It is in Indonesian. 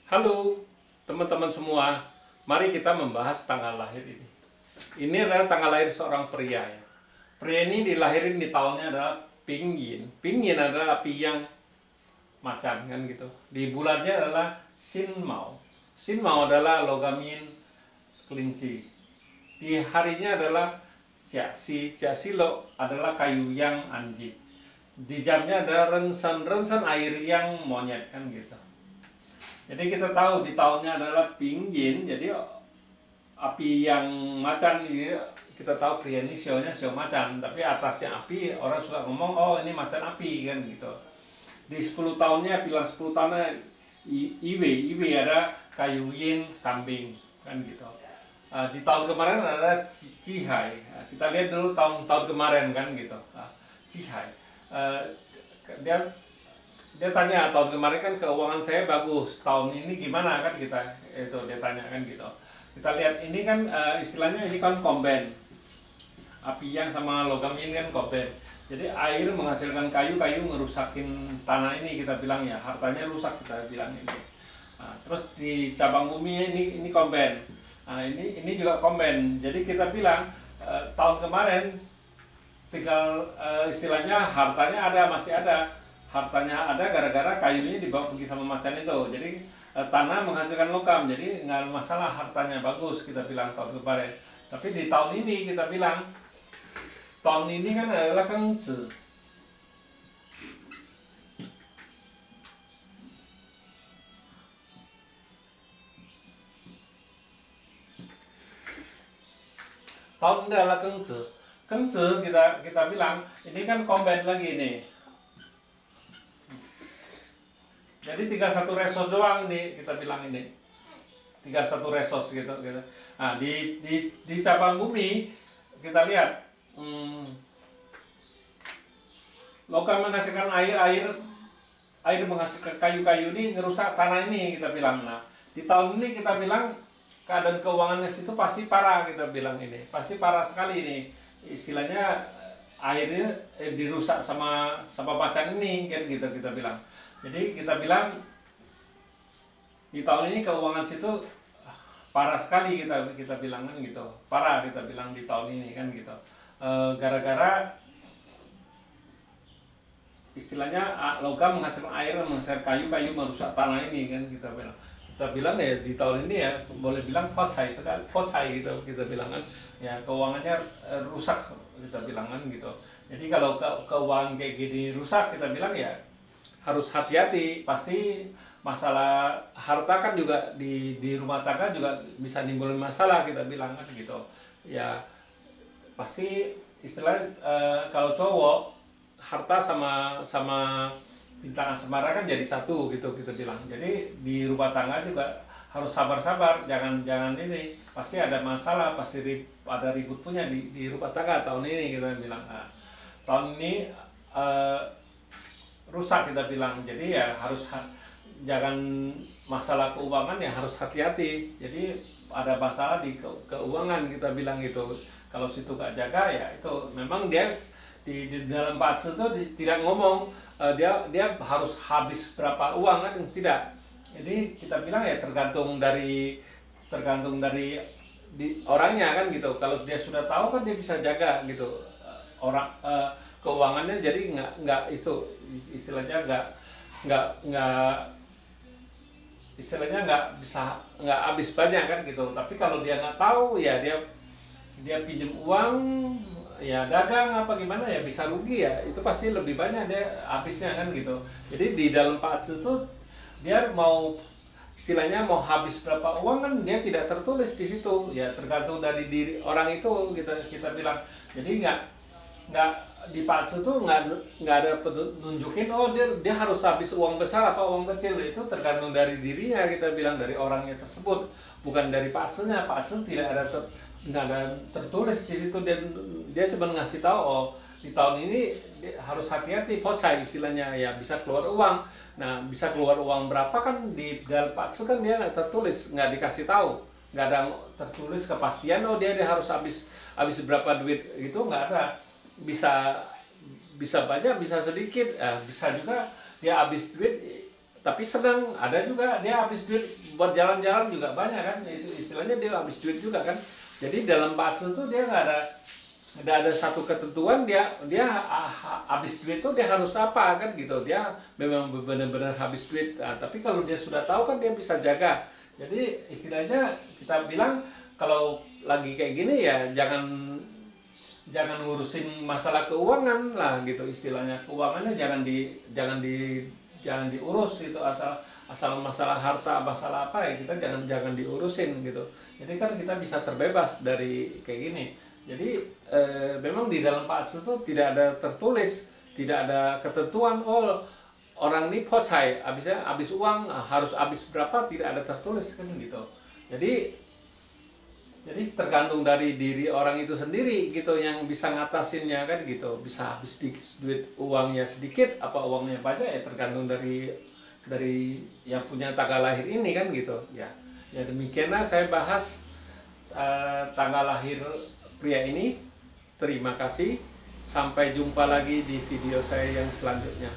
Halo teman-teman semua, mari kita membahas tanggal lahir ini. Ini adalah tanggal lahir seorang pria ya. Pria ini dilahirin di tahunnya adalah Ping Yin. Ping Yin adalah api yang macan kan gitu. Di bulannya adalah Sin Mao. Sin Mao adalah logam yin kelinci. Di harinya adalah Jia Si. Jia Si Lo adalah kayu yang anjing. Di jamnya ada Ren Sen air yang monyet kan gitu. Jadi kita tahu di tahunnya adalah Ping Yin, jadi api yang macan ini kita tahu pria ini sionya sio macan, tapi atasnya api orang suka ngomong oh ini macan api kan gitu. Di 10 tahunnya pilar 10 tahunnya Iwe ada kayu yin kambing kan gitu. Di tahun kemarin ada Cihai. Kita lihat dulu tahun kemarin kan gitu. Cihai. Dia tanya tahun kemarin kan keuangan saya bagus, tahun ini gimana kan kita itu dia tanya kan gitu. Kita lihat ini kan istilahnya ini kan komben, api yang sama logam ini kan komben. Jadi air menghasilkan kayu ngerusakin tanah ini kita bilang ya, hartanya rusak kita bilang ini. Terus di cabang bumi ini komben, ini juga komben. Jadi kita bilang tahun kemarin tinggal istilahnya hartanya ada masih ada. Hartanya ada gara-gara kayunya dibawa pergi sama macan itu. Jadi tanah menghasilkan logam, jadi nggak masalah hartanya bagus kita bilang tahun kemarin. Tapi di tahun ini kita bilang tahun ini kan adalah Gengzi. Tahun ini adalah Gengzi. Gengzi kita bilang ini kan komben lagi nih. Jadi 31 resos doang nih kita bilang ini. 31 resos gitu. Nah, di cabang bumi kita lihat logam menghasilkan air menghasilkan kayu ini ngerusak tanah ini kita bilang. Nah, di tahun ini kita bilang keadaan keuangannya situ pasti parah kita bilang ini. Pasti parah sekali ini. Istilahnya airnya dirusak sama macan ini kan gitu kita bilang. Jadi kita bilang di tahun ini keuangan situ parah sekali kita bilang kan gitu, parah kita bilang di tahun ini kan gitu. Gara-gara istilahnya logam menghasilkan air, menghasilkan kayu merusak tanah ini kan kita bilang. Kita bilang ya di tahun ini ya boleh bilang pocai sekali, pocai gitu kita bilang kan. Ya keuangannya rusak kita bilang kan gitu. Jadi kalau keuangan kayak gini rusak kita bilang ya harus hati-hati, pasti masalah harta kan juga di rumah tangga juga bisa nimbulin masalah kita bilang kan gitu. Ya pasti istilah kalau cowok harta sama bintang asmara kan jadi satu gitu kita bilang. Jadi di rumah tangga juga harus sabar-sabar, jangan ini pasti ada masalah, pasti ada ribut punya di rumah tangga tahun ini kita bilang. Nah, tahun ini rusak kita bilang, jadi ya harus jangan masalah keuangan ya harus hati-hati. Jadi ada masalah di keuangan kita bilang gitu. Kalau situ gak jaga ya itu memang dia di dalam patsu itu tidak ngomong dia harus habis berapa uang kan tidak. Jadi kita bilang ya tergantung dari orangnya kan gitu. Kalau dia sudah tahu kan dia bisa jaga gitu orang keuangannya, jadi nggak itu istilahnya istilahnya nggak habis banyak kan gitu. Tapi kalau dia nggak tahu ya dia pinjam uang ya dagang apa gimana ya bisa rugi ya, itu pasti lebih banyak dia habisnya kan gitu. Jadi di dalam patsu itu dia mau istilahnya mau habis berapa uang kan dia tidak tertulis di situ ya, tergantung dari diri orang itu kita bilang. Jadi nggak di patsu tuh nggak ada nunjukin oh dia harus habis uang besar atau uang kecil, itu tergantung dari dirinya kita bilang, dari orangnya tersebut, bukan dari patsunya. Patsu tidak ada nggak ada tertulis di situ, dia cuma ngasih tahu oh di tahun ini harus hati-hati, pocai istilahnya ya, bisa keluar uang. Nah bisa keluar uang berapa kan di dalam patsu kan dia nggak tertulis, nggak dikasih tahu, nggak ada tertulis kepastian oh dia harus habis berapa duit gitu, nggak ada. Bisa banyak bisa sedikit, bisa juga dia habis duit tapi senang. Ada juga dia habis duit buat jalan-jalan juga banyak kan, itu istilahnya dia habis duit juga kan. Jadi dalam bakso tuh dia nggak ada satu ketentuan, dia habis duit tuh dia harus apa kan gitu, dia memang benar-benar habis duit. Nah, tapi kalau dia sudah tahu kan dia bisa jaga. Jadi istilahnya kita bilang kalau lagi kayak gini ya jangan ngurusin masalah keuangan lah gitu, istilahnya keuangannya jangan diurus itu, asal masalah harta masalah apa ya kita jangan diurusin gitu. Jadi kan kita bisa terbebas dari kayak gini. Jadi memang di dalam bakso itu tidak ada tertulis, tidak ada ketentuan orang ini pocai habis uang harus habis berapa, tidak ada tertulis kan gitu. Jadi tergantung dari diri orang itu sendiri gitu yang bisa ngatasinnya kan gitu. Bisa habis duit uangnya sedikit apa uangnya banyak ya tergantung dari yang punya tanggal lahir ini kan gitu ya. Ya demikianlah saya bahas tanggal lahir pria ini. Terima kasih. Sampai jumpa lagi di video saya yang selanjutnya.